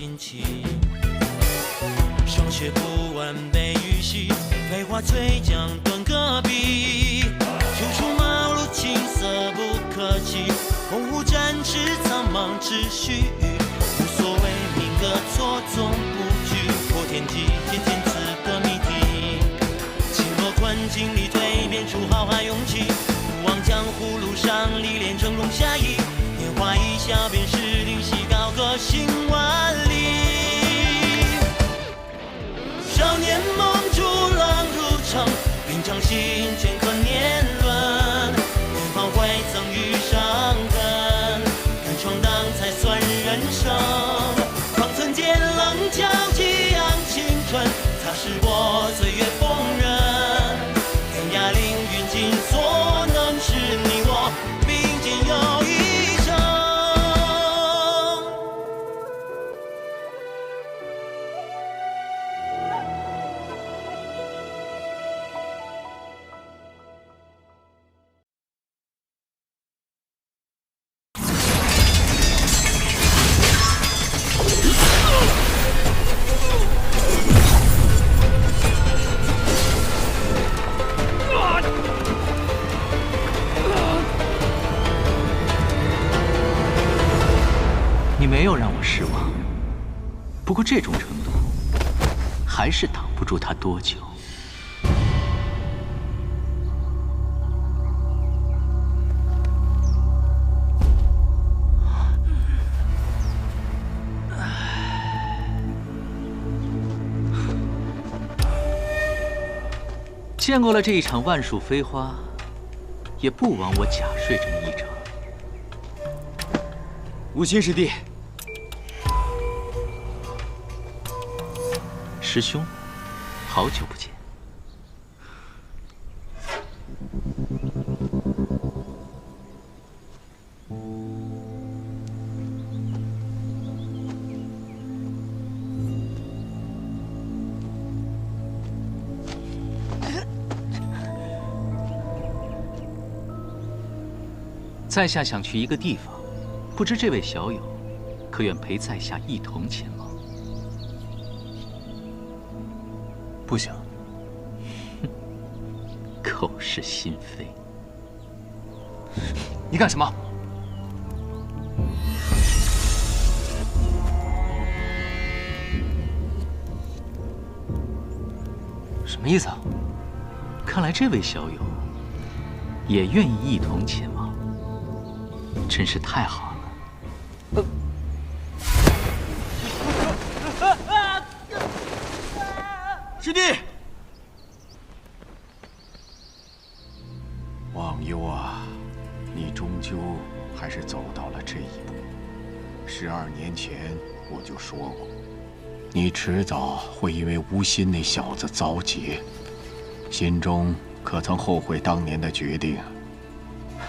心情。霜雪不完被雨洗，飞花翠江断戈壁。秋出茅庐青色不可及，鸿鹄展翅苍茫只须臾。无所谓民歌错综不拘，破天际渐渐词的谜题。轻若困境里蜕变出浩瀚勇气，不忘江湖路上历练峥嵘侠义。年华一笑便是灵犀，高歌行万里。少年梦逐浪入城，云长行镌刻年轮。远方未曾遇伤痕，敢闯荡才算人生。方寸间棱角激昂青春，擦拭过岁月风刃。天涯凌云尽所能，是你我并肩又一生。你没有让我失望，不过这种程度还是挡不住他多久。见过了这一场万树飞花，也不枉我假睡这么一场。无心师弟，师兄，好久不见。在下想去一个地方，不知这位小友可愿陪在下一同前往？不行。口是心非。你干什么？什么意思啊？看来这位小友也愿意一同前往，真是太好了。师弟，忘忧啊，你终究还是走到了这一步。12年前我就说过，你迟早会因为无心那小子遭劫，心中可曾后悔当年的决定？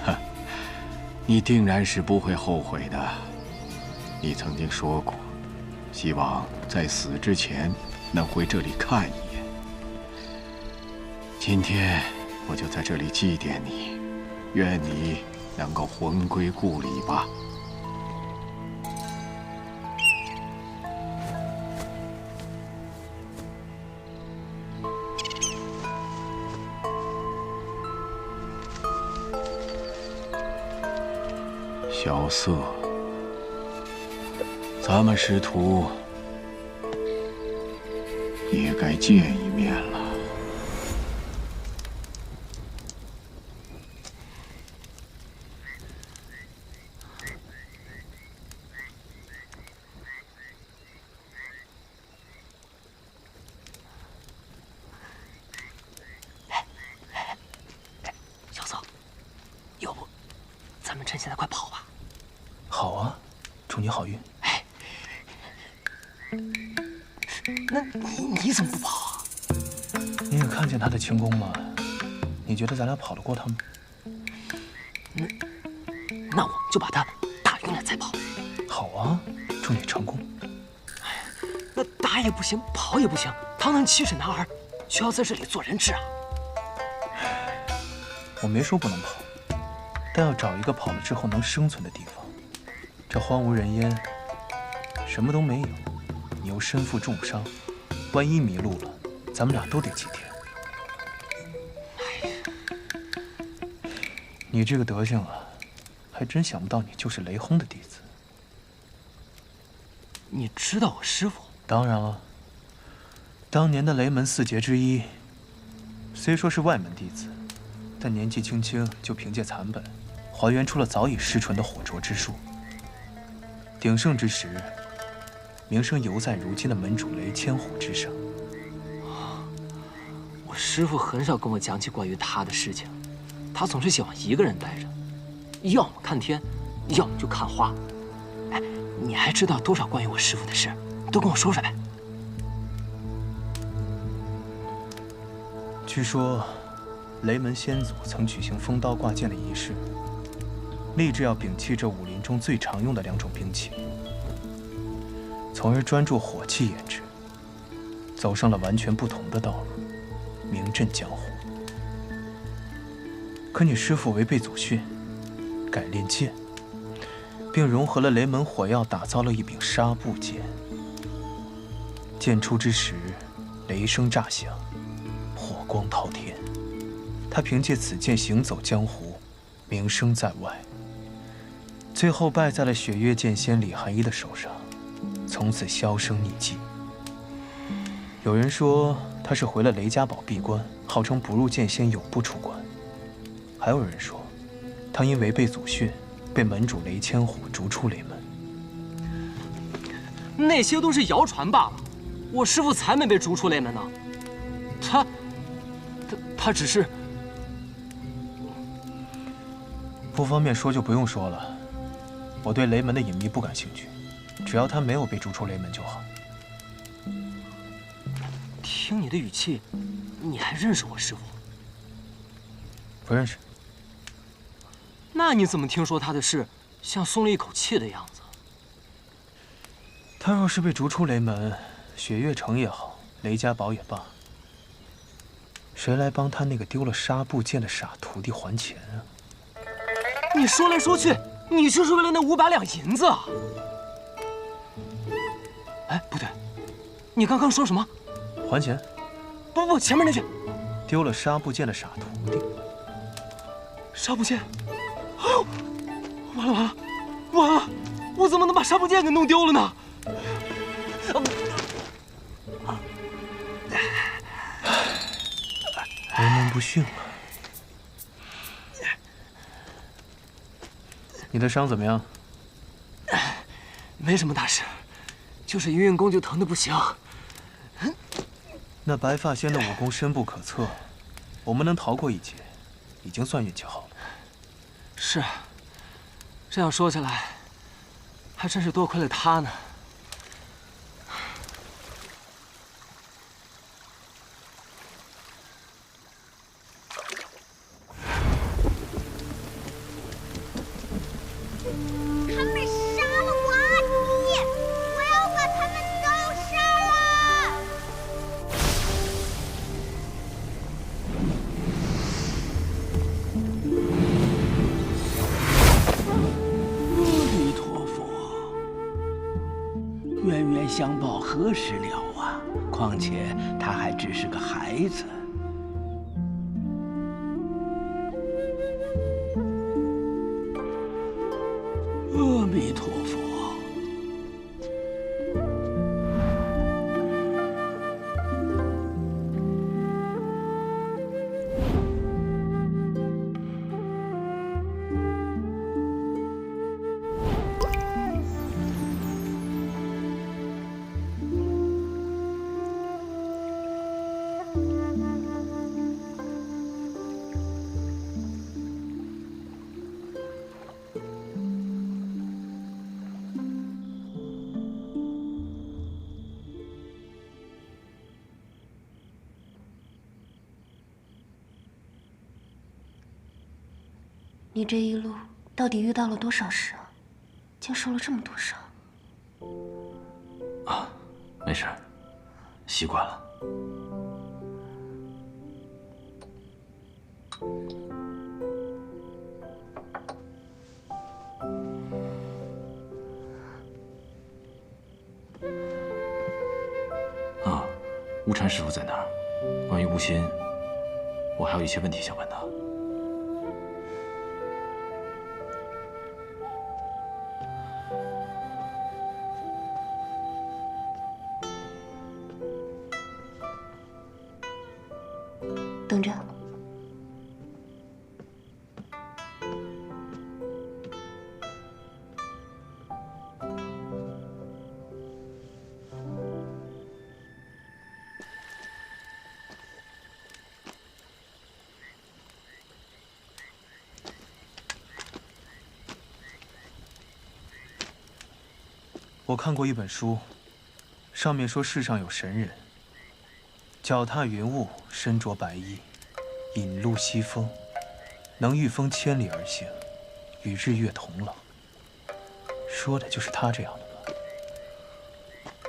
哼，你定然是不会后悔的。你曾经说过，希望在死之前能回这里看一眼。今天我就在这里祭奠你，愿你能够魂归故里吧。小色，咱们师徒也该见一面了。小色，要不咱们趁现在快跑吧？好啊，祝你好运。哎，那你怎么不跑啊？你也看见他的轻功了，你觉得咱俩跑得过他吗？那我就把他打晕了再跑。好啊，祝你成功。那打也不行，跑也不行，堂堂7尺男儿，需要在这里做人质啊！我没说不能跑，但要找一个跑了之后能生存的地方。这荒无人烟，什么都没有，你又身负重伤，万一迷路了，咱们俩都得祭天。你这个德行啊，还真想不到你就是雷轰的弟子。你知道我师父？当然了，当年的雷门4杰之一，虽说是外门弟子，但年纪轻轻就凭借残本，还原出了早已失传的火灼之术。鼎盛之时，名声犹在如今的门主雷千虎之上。我师父很少跟我讲起关于他的事情，他总是喜欢一个人待着，要么看天，要么就看花。哎，你还知道多少关于我师父的事？都跟我说说呗。据说，雷门先祖曾举行封刀挂剑的仪式，立志要摒弃这武林中最常用的2种兵器，从而专注火器研制，走上了完全不同的道路，名震江湖。可你师父违背祖训，改练剑，并融合了雷门火药，打造了一柄纱布剑。剑出之时，雷声炸响，火光滔天。他凭借此剑行走江湖，名声在外。最后败在了雪月剑仙李寒一的手上，从此销声匿迹。有人说他是回了雷家堡闭关，号称不入剑仙永不出关。还有人说，他因违背祖训，被门主雷千虎逐出雷门。那些都是谣传罢了，我师父才没被逐出雷门呢。他只是……不方便说就不用说了。我对雷门的隐秘不感兴趣，只要他没有被逐出雷门就好。听你的语气，你还认识我师父？不认识。那你怎么听说他的事，像松了一口气的样子？他若是被逐出雷门，雪月城也好，雷家堡也罢，谁来帮他那个丢了纱布剑的傻徒弟还钱啊？你说来说去，你就是为了那500两银子啊！哎，不对，你刚刚说什么？还钱？不，前面那句。丢了纱布剑的傻徒弟。纱布剑？哎呦，完了！我怎么能把纱布剑给弄丢了呢？雷门不逊啊！你的伤怎么样？没什么大事，就是一运功就疼得不行。那白发仙的武功深不可测，我们能逃过一劫，已经算运气好了。是，这样说起来，还真是多亏了他呢。他们杀了我阿弟，我要把他们都杀了！阿弥陀佛，冤冤相报何时了啊？况且他还只是个孩子。阿弥陀佛。你这一路到底遇到了多少事啊？竟受了这么多伤。啊，没事，习惯了。无禅师傅在哪儿？关于吴昕，我还有一些问题想问他。等着。我看过一本书，上面说世上有神人，脚踏云雾，身着白衣，引路西风，能御风千里而行，与日月同老。说的就是他这样的吧？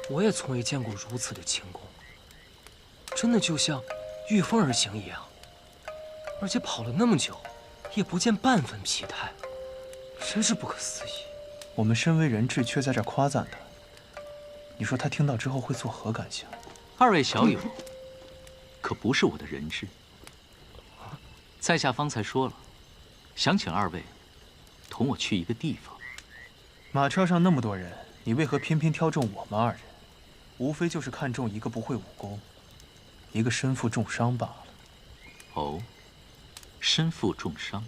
我也从未见过如此的轻功，真的就像御风而行一样，而且跑了那么久，也不见半分疲态，真是不可思议。我们身为人质，却在这夸赞他。你说他听到之后会作何感想？二位小友，可不是我的人质。在下方才说了，想请二位同我去一个地方。马车上那么多人，你为何偏偏挑中我们二人？无非就是看中一个不会武功，一个身负重伤罢了。哦，身负重伤。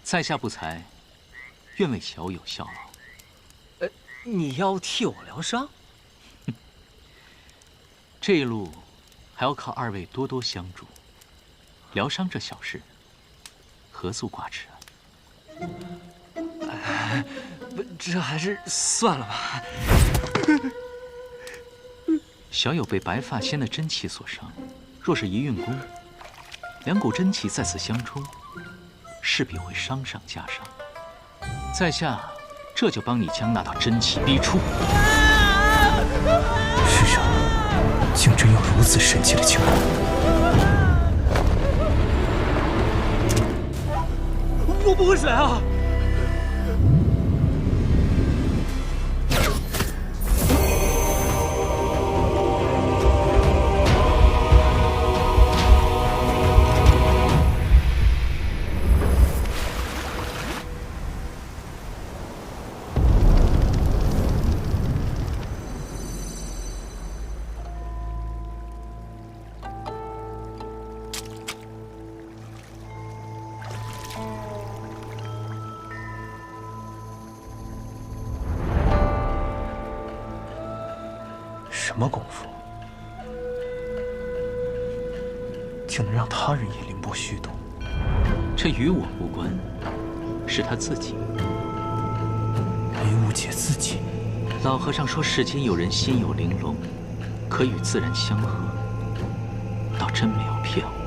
在下不才，愿为小友效劳。你要替我疗伤？这一路还要靠二位多多相助，疗伤这小事，何足挂齿啊！这还是算了吧。小友被白发仙的真气所伤，若是一运功，两股真气再次相冲，势必会伤上加伤。在下这就帮你将那道真气逼出。世上竟真有如此神奇的轻功！我不会水啊！什么功夫，竟能让他人也凌波虚动？这与我无关，是他自己。没误解自己。老和尚说世间有人心有玲珑，可与自然相合，倒真没有骗我。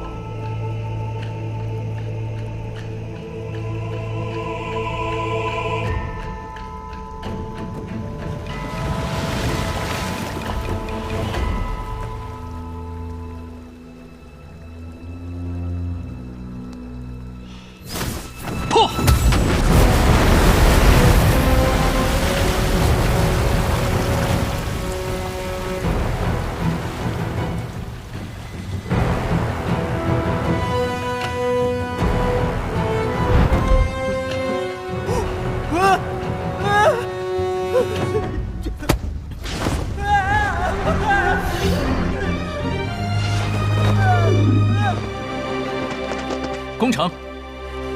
攻城，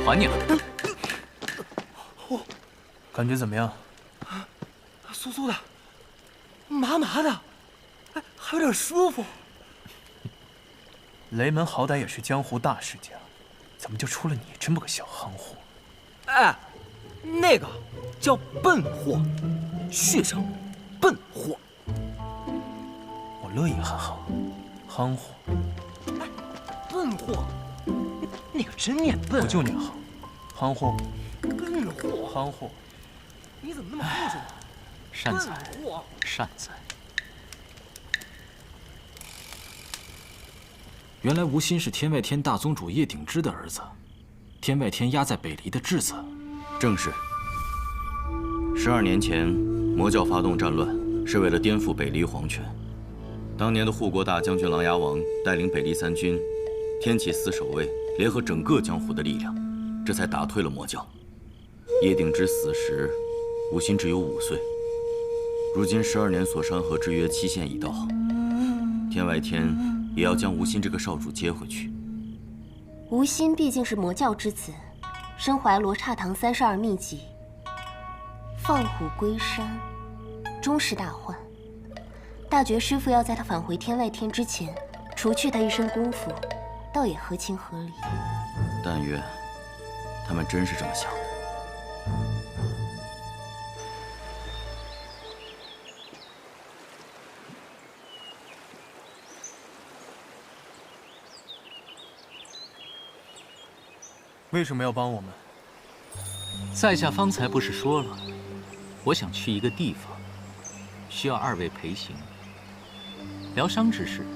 还你了。感觉怎么样？酥酥的，麻麻的，哎，还有点舒服。雷门好歹也是江湖大世家，怎么就出了你这么个小行货？哎，那个叫笨货，血生笨货。我乐意喊行，行货。哎，笨货，那个真念笨。我就念行，行货。笨货，行货。你怎么那么护着我？善哉，善哉。原来吴昕是天外天大宗主叶鼎之的儿子，天外天压在北离的质子。正是。12年前，魔教发动战乱，是为了颠覆北黎皇权。当年的护国大将军琅琊王带领北黎三军、天启四守卫联合整个江湖的力量，这才打退了魔教。叶鼎之死时，吴昕只有5岁。如今12年锁山河之约期限已到，天外天也要将吴昕这个少主接回去。吴昕毕竟是魔教之子，身怀罗刹堂32秘籍，放虎归山，终是大患。大觉师父要在他返回天外天之前，除去他一身功夫，倒也合情合理。但愿他们真是这么想的。为什么要帮我们？在下方才不是说了，我想去一个地方，需要2位陪行。疗伤之事，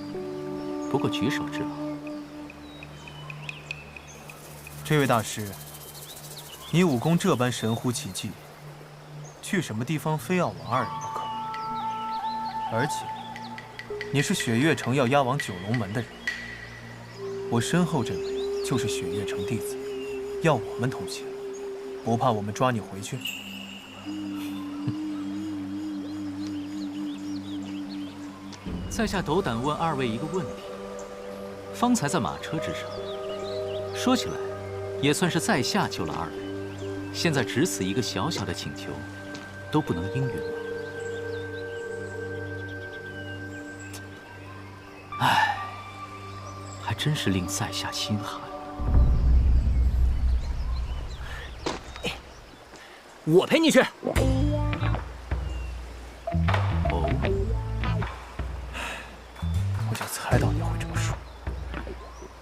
不过举手之劳。这位大师，你武功这般神乎其技，去什么地方非要我2人不可？而且，你是雪月城要押往九龙门的人，我身后这位就是雪月城弟子，要我们同行，不怕我们抓你回去？在下斗胆问2位一个问题。方才在马车之上，说起来，也算是在下救了2位。现在只此一个小小的请求，都不能应允吗？唉，还真是令在下心寒。我陪你去。哦，我就猜到你会这么说。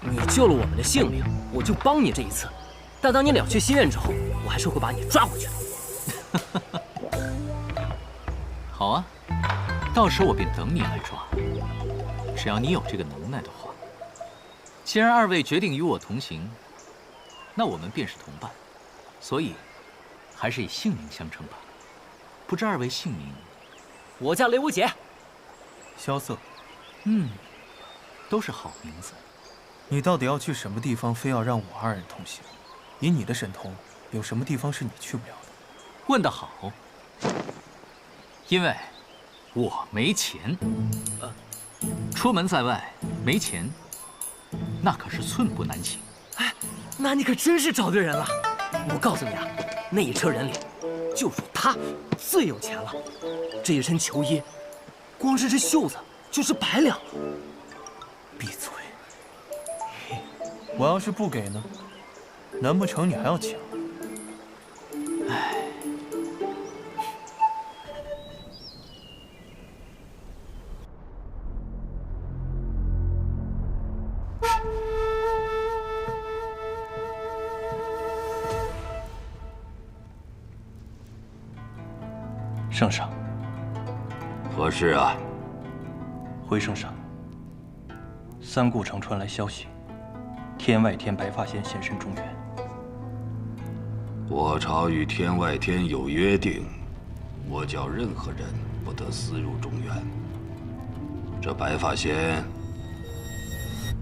你救了我们的性命，我就帮你这一次。但当你了却心愿之后，我还是会把你抓回去的。好啊，到时我便等你来抓。只要你有这个能耐的话。既然2位决定与我同行，那我们便是同伴，所以还是以姓名相称吧。不知2位姓名？我叫雷无节。萧瑟。都是好名字。你到底要去什么地方，非要让我2人同行？以你的神通，有什么地方是你去不了的？问得好。因为我没钱。出门在外没钱，那可是寸步难行。哎，那你可真是找对人了。我告诉你啊，那一车人里，就属他最有钱了。这一身囚衣，光是这袖子就是100两。闭嘴！我要是不给呢？难不成你还要抢？唉，圣上，何事啊？回圣上，三顾城传来消息，天外天白发仙现身中原。我朝与天外天有约定，我教任何人不得私入中原。这白发仙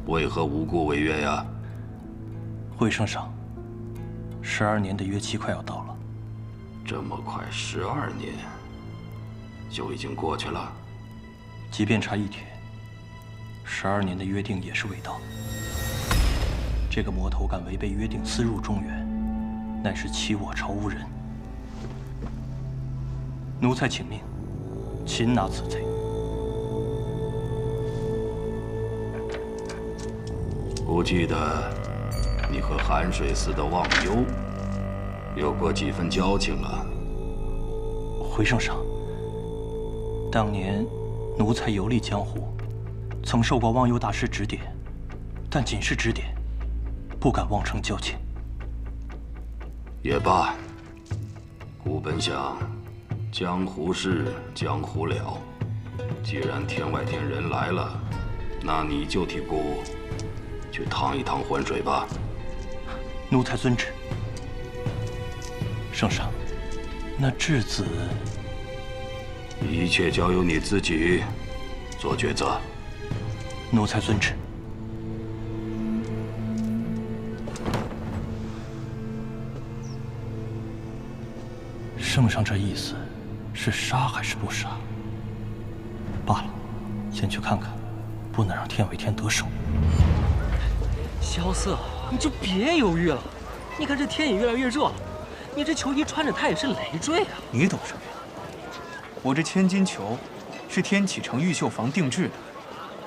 为何无故违约呀？回圣上，12年的约期快要到了。这么快，12年就已经过去了？即便差一天，12年的约定也是未到。这个魔头敢违背约定私入中原，乃是欺我朝无人。奴才请命，擒拿此贼。不记得你和寒水寺的忘忧有过几分交情了？回圣上，当年奴才游历江湖，曾受过忘忧大师指点，但仅是指点，不敢妄称交情。也罢，古本想，江湖事，江湖了。既然天外天人来了，那你就替姑去趟一趟浑水吧。奴才遵旨。圣上，那质子一切交由你自己做抉择。奴才遵旨。圣上这意思，是杀还是不杀？罢了，先去看看，不能让天伟天得手。萧瑟，你就别犹豫了。你看这天也越来越热了，你这球衣穿着它也是累赘啊。你懂什么呀？我这千金裘是天启城玉绣坊定制的，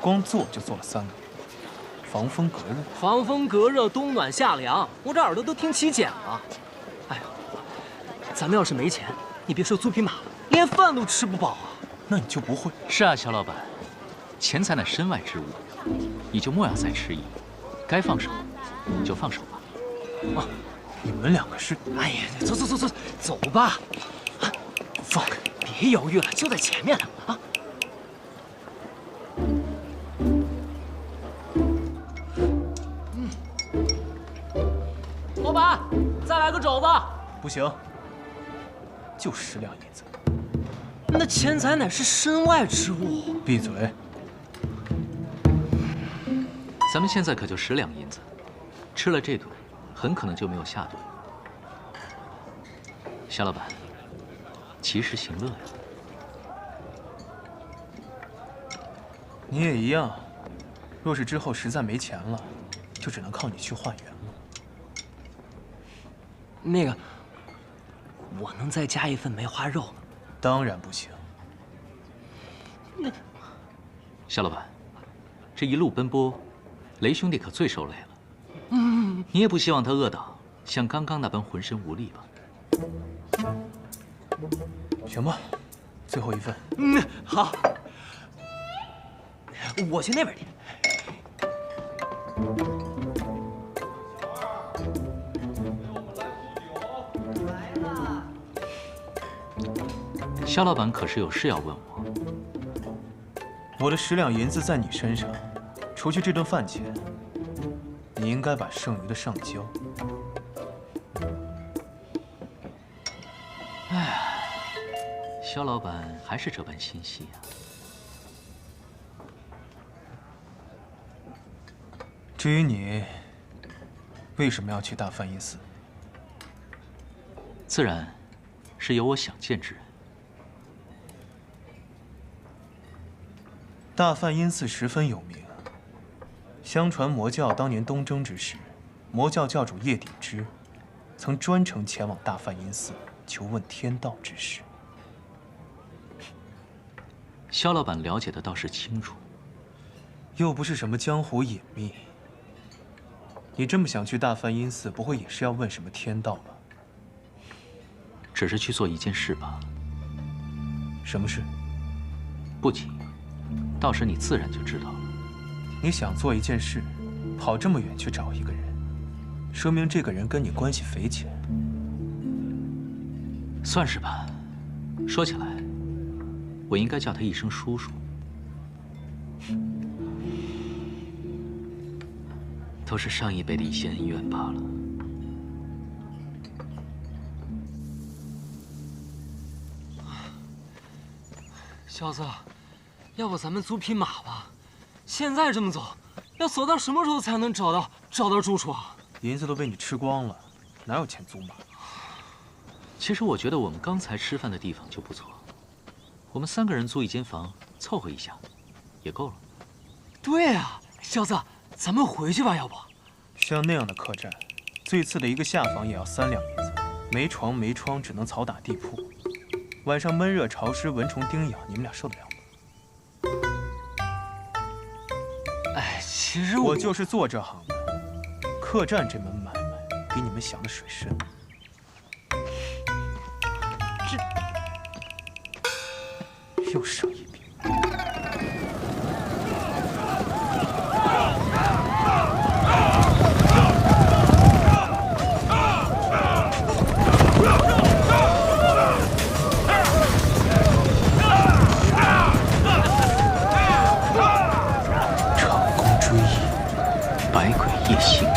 光做就做了3个月，防风隔热。防风隔热，冬暖夏凉，我这耳朵都听起茧了。哎呀，咱们要是没钱，你别说租匹马了，连饭都吃不饱啊。那你就不会？是啊，肖老板，钱财乃身外之物，你就莫要再迟疑，该放手就放手吧。啊，你们2个是……哎呀，走吧。放开！别犹豫了，就在前面呢啊！老板，再来个肘子。不行，就10两银子。那钱财乃是身外之物。闭嘴！咱们现在可就10两银子，吃了这顿，很可能就没有下顿。肖老板，及时行乐呀！你也一样，若是之后实在没钱了，就只能靠你去化缘了。那个，我能再加一份梅花肉吗？当然不行。肖老板，这一路奔波，雷兄弟可最受累了。你也不希望他饿倒，像刚刚那般浑身无力吧？行吧，最后一份。好。我去那边点。肖老板可是有事要问我？我的10两银子在你身上，除去这顿饭钱，你应该把剩余的上交。哎，肖老板还是这般心细啊。至于你，为什么要去大梵音寺？自然是有我想见之人。大梵音寺十分有名，相传魔教当年东征之时，魔教教主叶鼎之曾专程前往大梵音寺求问天道之事。肖老板了解的倒是清楚，又不是什么江湖隐秘。你这么想去大梵音寺，不会也是要问什么天道吧？只是去做一件事罢了。什么事？不急，到时你自然就知道了。你想做一件事，跑这么远去找一个人，说明这个人跟你关系匪浅。算是吧。说起来，我应该叫他一声叔叔。都是上一辈的一些恩怨罢了。小子，要不咱们租匹马吧？现在这么走，要走到什么时候才能找到住处啊？银子都被你吃光了，哪有钱租马？其实我觉得我们刚才吃饭的地方就不错，我们3个人租一间房凑合一下，也够了。对啊，小子，咱们回去吧，要不？像那样的客栈，最次的一个下房也要3两银子，没床没窗，只能草打地铺。晚上闷热潮湿，蚊虫叮咬，你们俩受得了吗？哎，其实我就是做这行的，客栈这门买卖比你们想的水深。又省一笔。长弓追忆，百鬼夜行。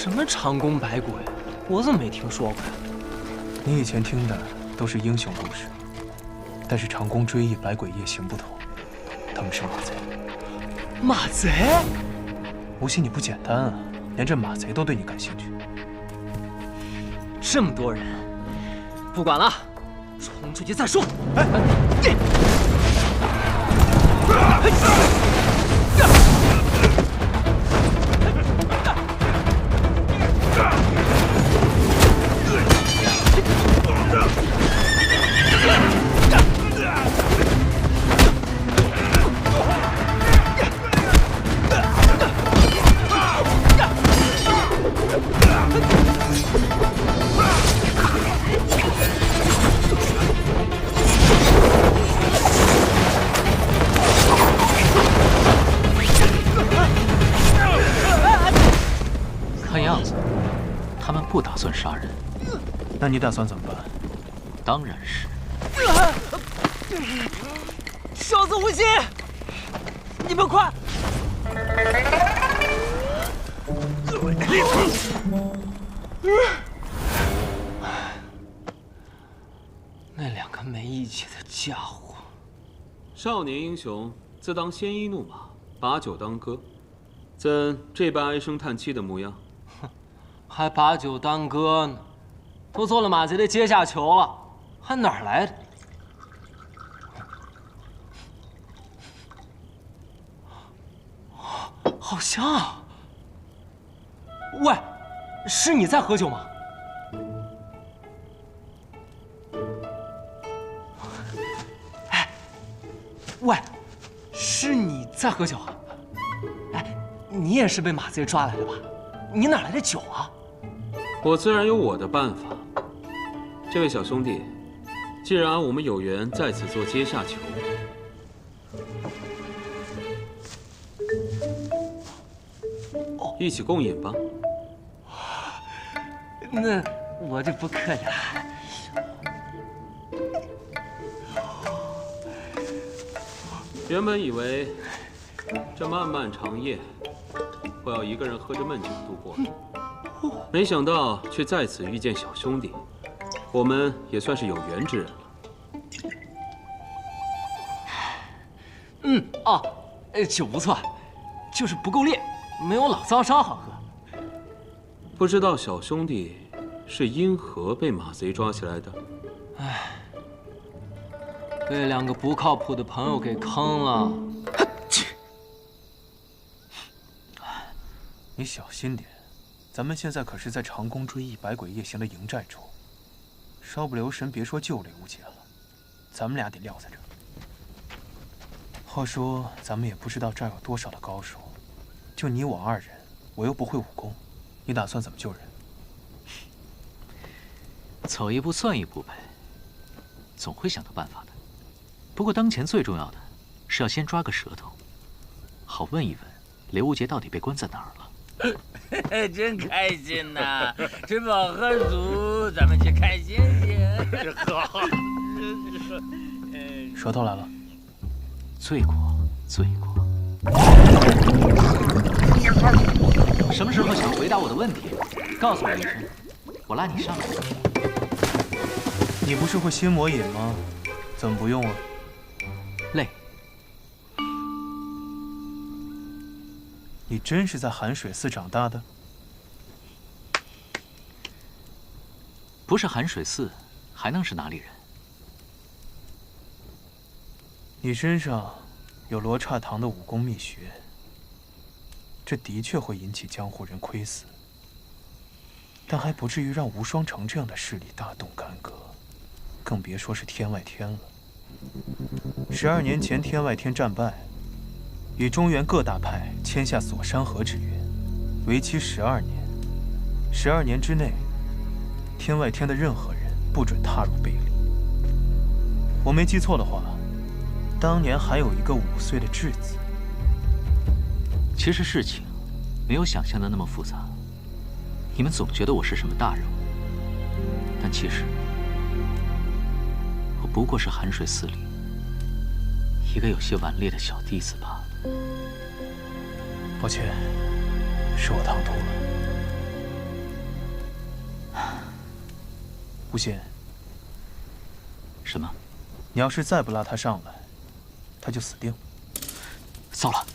什么长弓百鬼，我怎么没听说过呀？你以前听的都是英雄故事，但是长弓追忆百鬼夜行不同，他们是马贼。马贼？无锡你不简单啊，连这马贼都对你感兴趣。这么多人，不管了，冲出去再说。看样子，他们不打算杀人。那你打算怎么办？当然是……小子无心，你们快！那两个没义气的家伙！少年英雄自当鲜衣怒马，把酒当歌，怎这般唉声叹气的模样？还把酒当歌呢？都做了马贼的阶下囚了，还哪儿来的？好香啊！喂，是你在喝酒吗？哎，喂，是你在喝酒啊？哎，你也是被马贼抓来的吧？你哪来的酒啊？我自然有我的办法。这位小兄弟，既然我们有缘在此做阶下囚，一起共饮吧。那我就不客气了。原本以为这漫漫长夜，我要一个人喝着闷酒度过，没想到却在此遇见小兄弟，我们也算是有缘之人了。酒不错，就是不够烈，没有老糟烧好喝。不知道小兄弟是因何被马贼抓起来的？被两个不靠谱的朋友给坑了。你小心点，咱们现在可是在长弓追忆百鬼夜行的营寨中，稍不留神，别说救雷无节了，咱们俩得撂在这儿。话说，咱们也不知道这儿有多少的高手，就你我二人，我又不会武功，你打算怎么救人？走一步算一步呗，总会想到办法的。不过当前最重要的是要先抓个舌头，好问一问雷无节到底被关在哪儿了。真开心呐！吃饱喝足，咱们去看星星。舌头来了。罪过，罪过。什么时候想回答我的问题？告诉我一声，我拉你上来。你不是会心魔引吗？怎么不用啊？累。你真是在寒水寺长大的？不是寒水寺，还能是哪里人？你身上有罗刹堂的武功秘诀，这的确会引起江湖人窥伺，但还不至于让无双城这样的势力大动干戈，更别说是天外天了。12年前，天外天战败，与中原各大派签下锁山河之约，为期12年。12年之内，天外天的任何人不准踏入北里。我没记错的话，当年还有一个5岁的稚子。其实事情没有想象的那么复杂。你们总觉得我是什么大人物，但其实我不过是寒水寺里一个有些顽劣的小弟子罢了。抱歉，是我唐突了。吴昕，什么？你要是再不拉他上来，他就死定了。糟了！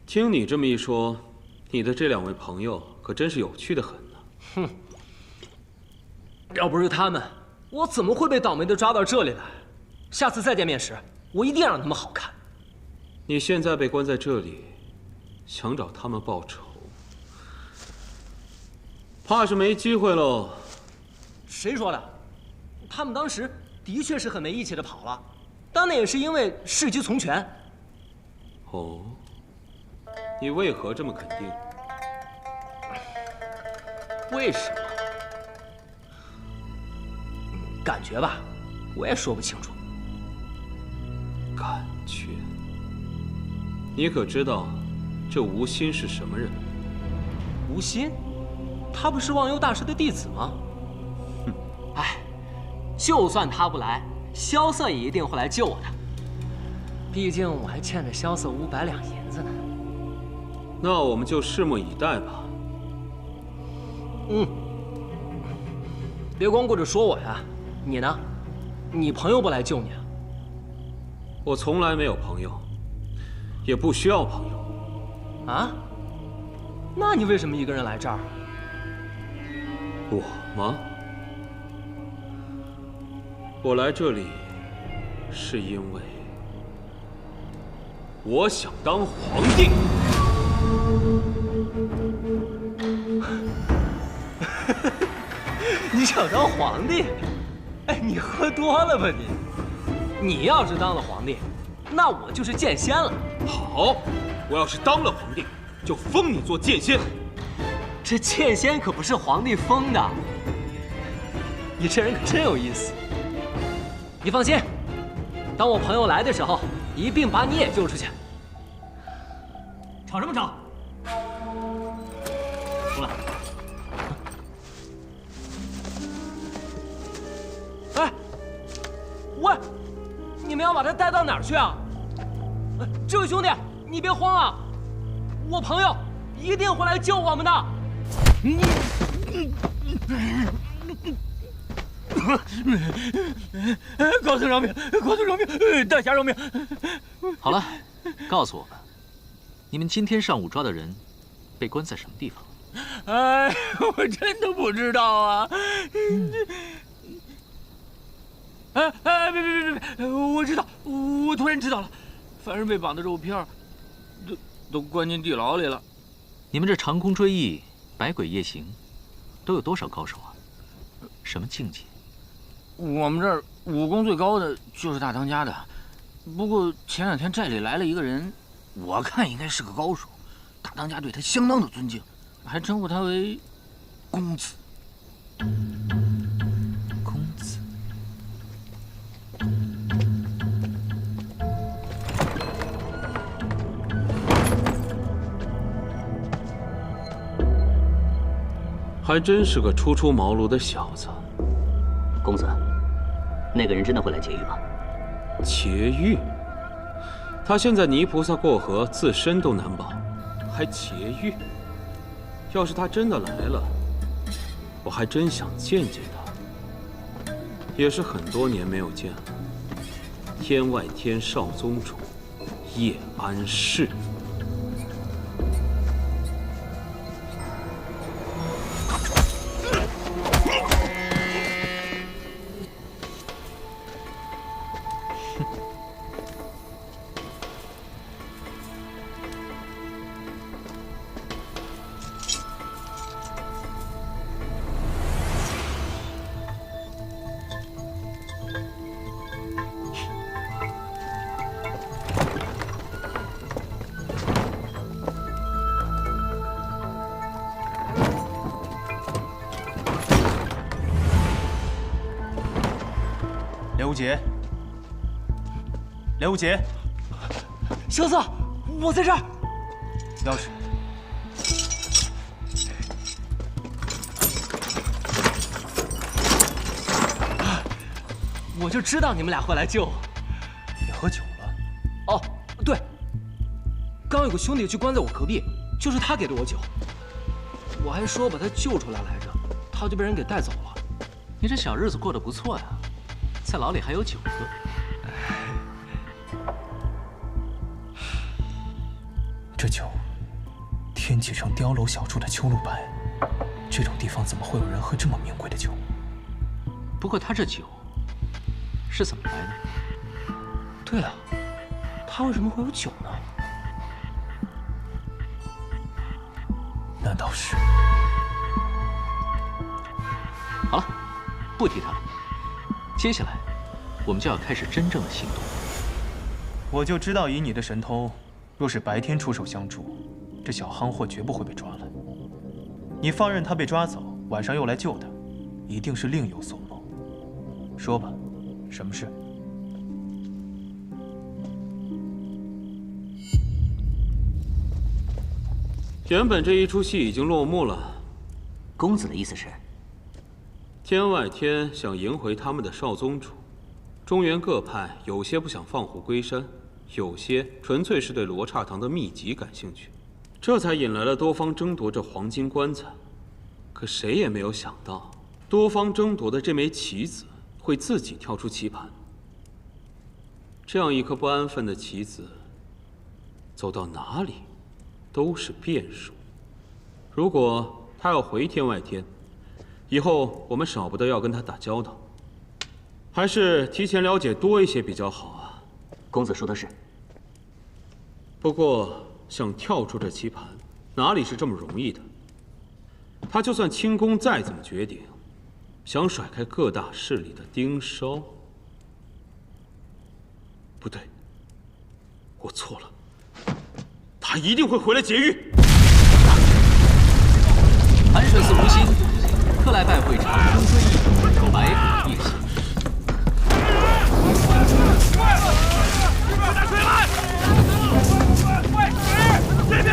听你这么一说，你的这2位朋友可真是有趣的很呢。哼，要不是他们，我怎么会被倒霉的抓到这里来？下次再见面时，我一定让他们好看。你现在被关在这里，想找他们报仇，怕是没机会喽。谁说的？他们当时的确是很没义气的跑了，但那也是因为事急从权。哦，你为何这么肯定？为什么？感觉吧，我也说不清楚。感觉？你可知道这吴昕是什么人？吴昕，他不是忘忧大师的弟子吗？哼，哎，就算他不来，萧瑟也一定会来救我的。毕竟我还欠着萧瑟500两银子呢。那我们就拭目以待吧。嗯，别光顾着说我呀。你呢？你朋友不来救你啊？我从来没有朋友，也不需要朋友。啊？那你为什么一个人来这儿？我吗？我来这里是因为我想当皇帝。你想当皇帝？哎，你喝多了吧你？你要是当了皇帝，那我就是剑仙了。好，我要是当了皇帝，就封你做剑仙。这剑仙可不是皇帝封的。你这人可真有意思。你放心，当我朋友来的时候，一并把你也救出去。吵什么吵？出来！哎，喂，你们要把他带到哪儿去啊？这位兄弟，你别慌啊，我朋友一定会来救我们的。高僧饶命！高僧饶命！大侠饶命！好了，告诉我们，你们今天上午抓的人被关在什么地方？哎，我真的不知道啊！别！我知道，我突然知道了，凡是被绑的肉片，都关进地牢里了。你们这长空追忆、百鬼夜行，都有多少高手啊？什么境界？我们这儿武功最高的就是大当家的，不过前2天寨里来了一个人，我看应该是个高手，大当家对他相当的尊敬，还称呼他为公子。公子。还真是个初出茅庐的小子。公子，那个人真的会来劫狱吗？劫狱？他现在泥菩萨过河，自身都难保，还劫狱？要是他真的来了，我还真想见见他。也是很多年没有见了。天外天少宗主叶安世。刘杰，刘杰，萧瑟，我在这儿。钥匙。我就知道你们俩会来救我。你喝酒了？哦，对，刚有个兄弟去关在我隔壁，就是他给的我酒。我还说把他救出来来着，他就被人给带走了。你这小日子过得不错呀，在牢里还有酒喝。这酒，天启城碉楼小处的秋露白，这种地方怎么会有人喝这么名贵的酒？不过他这酒是怎么来的？对啊，他为什么会有酒呢？难道是？好了，不提他了。接下来，我们就要开始真正的行动。我就知道，以你的神通，若是白天出手相助，这小夯货绝不会被抓了。你放任他被抓走，晚上又来救他，一定是另有所谋。说吧，什么事？原本这一出戏已经落幕了。公子的意思是？天外天想迎回他们的少宗主，中原各派有些不想放虎归山，有些纯粹是对罗刹堂的秘籍感兴趣，这才引来了多方争夺这黄金棺材。可谁也没有想到，多方争夺的这枚棋子会自己跳出棋盘。这样一颗不安分的棋子，走到哪里都是变数。如果他要回天外天，以后我们少不得要跟他打交道，还是提前了解多一些比较好啊。公子说的是。不过想跳出这棋盘，哪里是这么容易的？他就算轻功再怎么绝顶，想甩开各大势力的盯梢，不对，我错了，他一定会回来劫狱。寒水寺无心，特来拜会长生追忆，白虎夜行。大水来！快使这边！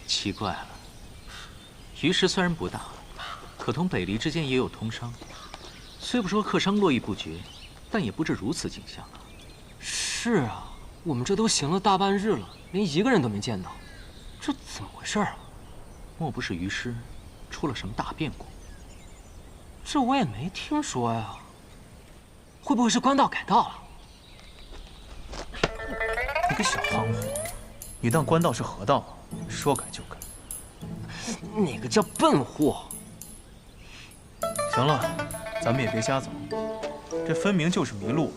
奇怪了，于氏虽然不大，可同北离之间也有通商，虽不说客商络绎不绝，但也不至如此景象啊。是啊，我们这都行了大半日了，连一个人都没见到，这怎么回事啊？莫不是于师出了什么大变故？这我也没听说呀。会不会是官道改道了？你个小夯货，你当官道是河道？说改就改。哪个叫笨货？行了，咱们也别瞎走，这分明就是迷路了。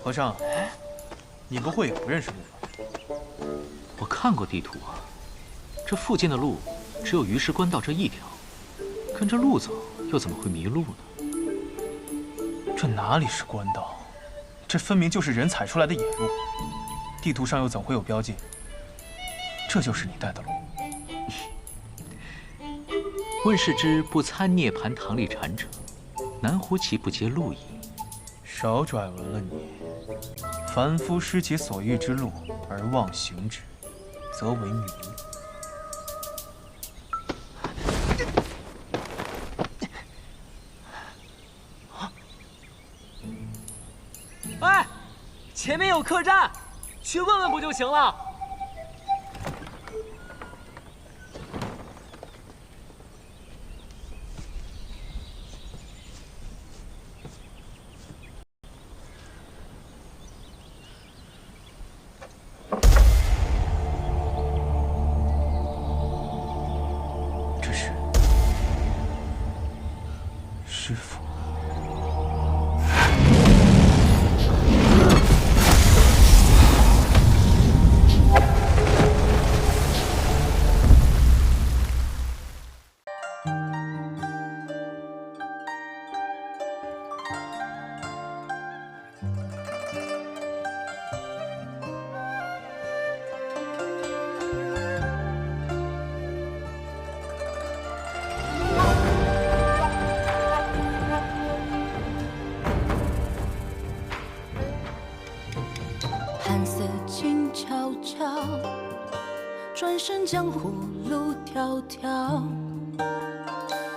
和尚，你不会也不认识路吧？我看过地图啊，这附近的路只有鱼石官道这一条，跟着路走又怎么会迷路呢？这哪里是官道？这分明就是人踩出来的野路，地图上又怎会有标记？这就是你带的路。问世之不参涅槃堂里禅者，南乎其不揭路矣。少拽文了你。凡夫失其所欲之路而妄行之，则为迷。哎，前面有客栈，去问问不就行了？这是静悄悄，转身江湖路迢迢。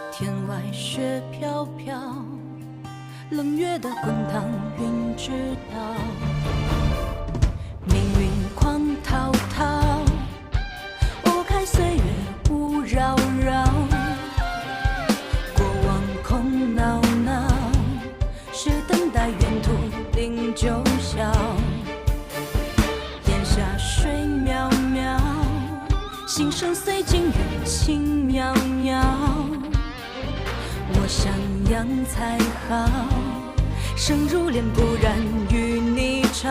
天外雪飘飘，冷月的滚烫云知道。命运狂滔滔，拨开岁月雾绕绕。过往空闹闹，是等待沿途零九霄。檐下水渺渺，心声随境缘轻渺渺。我想养才好，生如莲不染与你潮。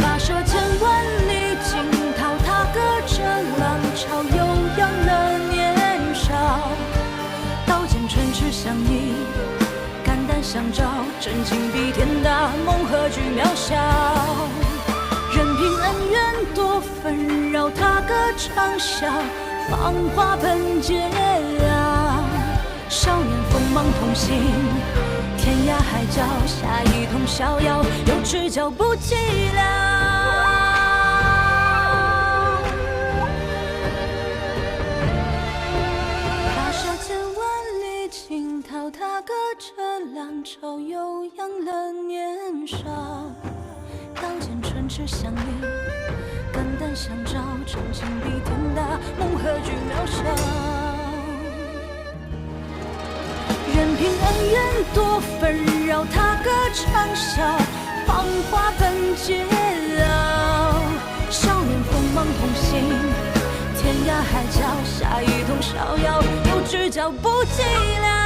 跋涉千万里惊涛，踏歌着浪潮，悠扬了年少。刀剑唇齿相依，肝胆相照，真情比天大，梦何惧渺小。任凭恩怨多纷扰，踏歌长啸，芳华喷桀骜。少年锋芒同行，天涯海角，下一通逍遥，有知交不寂寥。跋涉千万里惊涛，踏歌着浪潮，悠扬了年少。刀剑唇齿相依，肝胆相照，真情比天大，梦何惧渺小。任凭恩怨多纷扰，踏歌长啸，芳华喷桀骜。少年锋芒同行，天涯海角，下一通逍遥，有知交不寂寥。